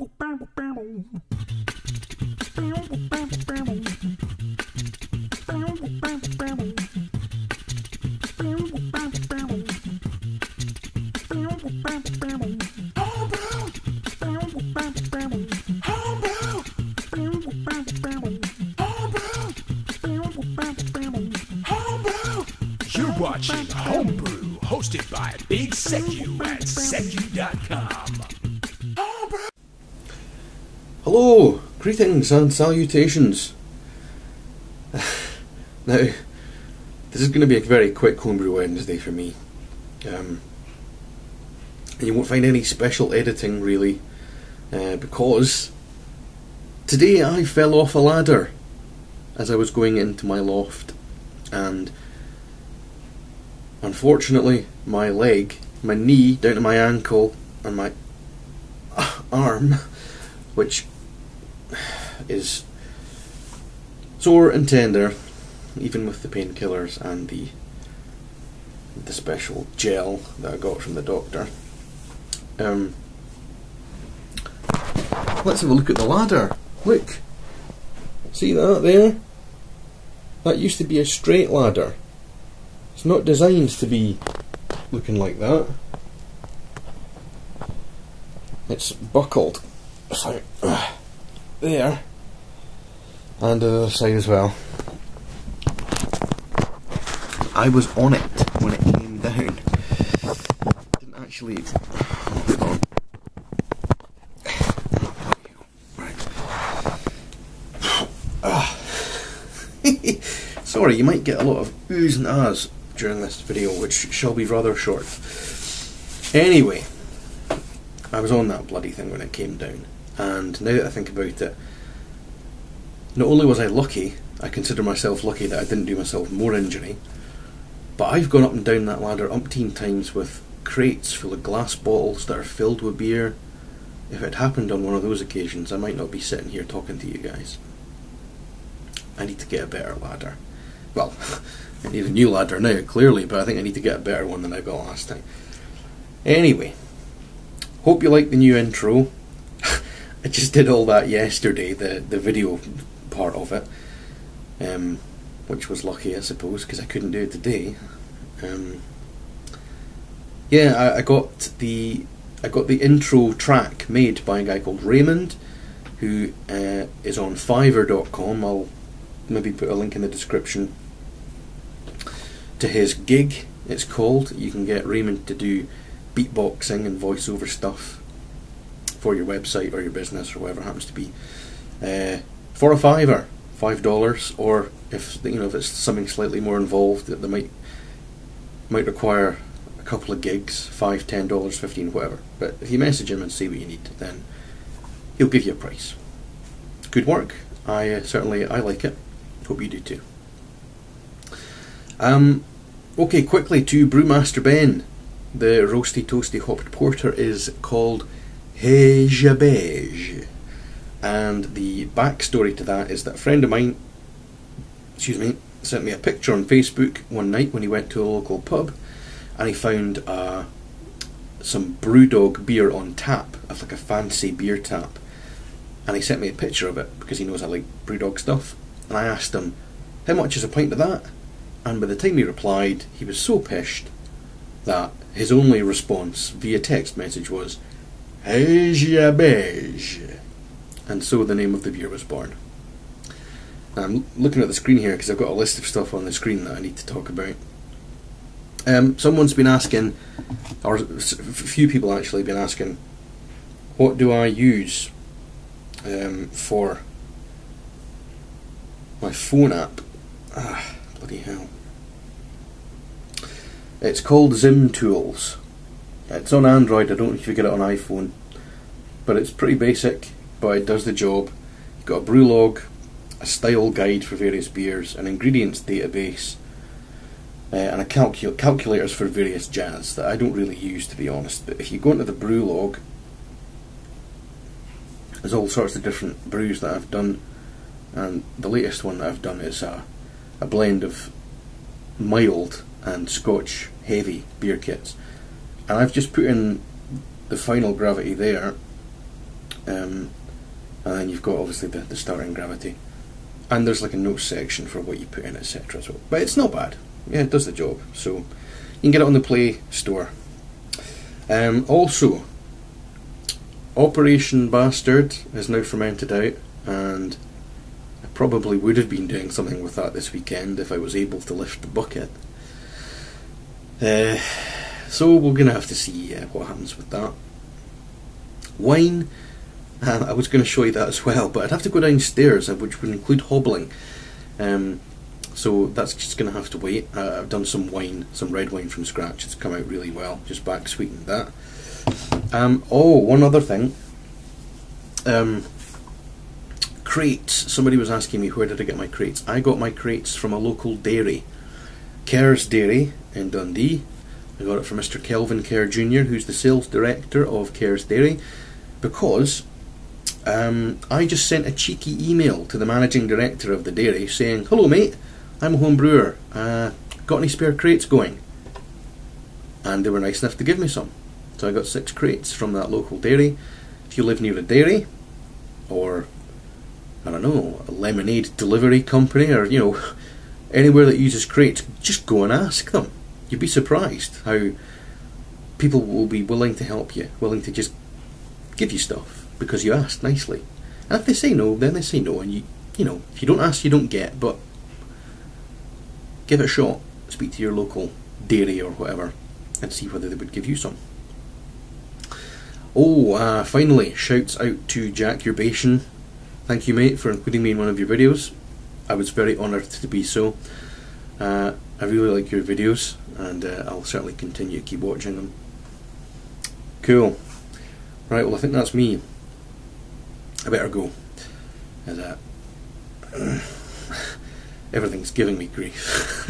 You're watching Homebrew, hosted by Big Secu at secu.com. Hello, greetings and salutations. Now, this is going to be a very quick Homebrew Wednesday for me. And you won't find any special editing really, because today I fell off a ladder as I was going into my loft, and unfortunately my leg, my knee down to my ankle and my arm, which is sore and tender even with the painkillers and the special gel that I got from the doctor. Let's have a look at the ladder. Look, see that there? That used to be a straight ladder. It's not designed to be looking like that. It's buckled there, and the other side as well. I was on it when it came down. Didn't actually. Hold on. Right. Sorry, you might get a lot of oohs and ahs during this video, which shall be rather short. Anyway, I was on that bloody thing when it came down, and now that I think about it, not only was I lucky, I consider myself lucky that I didn't do myself more injury, but I've gone up and down that ladder umpteen times with crates full of glass bottles that are filled with beer. If it happened on one of those occasions, I might not be sitting here talking to you guys. I need to get a better ladder. Well, I need a new ladder now, clearly, but I think I need to get a better one than I got last time. Anyway, hope you like the new intro. I just did all that yesterday, the video part of it, which was lucky, I suppose, because I couldn't do it today. Yeah, I got the intro track made by a guy called Raymond, who is on Fiverr.com. I'll maybe put a link in the description to his gig, it's called. You can get Raymond to do beatboxing and voiceover stuff for your website or your business or whatever it happens to be, for a $5, or if it's something slightly more involved that they might require a couple of gigs, $5, $10, $15, whatever. But if you message him and say what you need, then he'll give you a price. Good work. I like it. Hope you do too. Okay, quickly to Brewmaster Ben. The roasty toasty hopped porter is called Heja Beige, and the backstory to that is that a friend of mine, sent me a picture on Facebook one night when he went to a local pub, and he found some Brewdog beer on tap, like a fancy beer tap, and he sent me a picture of it because he knows I like Brewdog stuff, and I asked him, how much is a pint of that? And by the time he replied, he was so pissed that his only response via text message was Heja Beige, and so the name of the beer was born. I'm looking at the screen here because I've got a list of stuff on the screen that I need to talk about. Someone's been asking, or a few people actually been asking, what do I use for my phone app? Bloody hell. It's called Zim Tools. It's on Android. I don't know if you get it on iPhone, but it's pretty basic, but it does the job. You've got a brew log, a style guide for various beers, an ingredients database, and a calculators for various jazz that I don't really use, to be honest. But if you go into the brew log, there's all sorts of different brews that I've done, and the latest one that I've done is a blend of mild and Scotch heavy beer kits, and I've just put in the final gravity there, and then you've got obviously the starting gravity, and there's like a notes section for what you put in, etc. So, but it's not bad. Yeah, it does the job. So you can get it on the Play Store. Also, Operation Bastard is now fermented out, and I probably would have been doing something with that this weekend if I was able to lift the bucket. So we're going to have to see what happens with that. Wine, I was going to show you that as well, but I'd have to go downstairs, which would include hobbling. So that's just going to have to wait. I've done some wine, some red wine from scratch. It's come out really well. Just back sweetened that. Oh, one other thing. Crates. Somebody was asking me where did I get my crates. I got my crates from a local dairy, Kerr's Dairy in Dundee. I got it from Mr. Kelvin Kerr Jr., who's the sales director of Kerr's Dairy, because I just sent a cheeky email to the managing director of the dairy saying, "Hello mate, I'm a home brewer, got any spare crates going?" And they were nice enough to give me some. So I got 6 crates from that local dairy. If you live near a dairy, or I don't know, a lemonade delivery company, or anywhere that uses crates, just go and ask them. You'd be surprised how people will be willing to help you, willing to just give you stuff because you asked nicely. And if they say no, then they say no, and if you don't ask, you don't get. But give it a shot. Speak to your local dairy or whatever and see whether they would give you some. Oh, finally, shouts out to Jack Urbation. Thank you, mate, for including me in one of your videos. I was very honoured to be so. I really like your videos, and I'll certainly continue to keep watching them. Cool. Right, well I think that's me. I better go. And everything's giving me grief.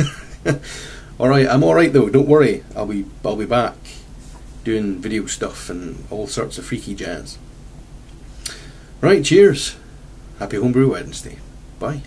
Alright, I'm alright though, don't worry. I'll be back doing video stuff and all sorts of freaky jazz. Right, cheers. Happy Homebrew Wednesday. Bye.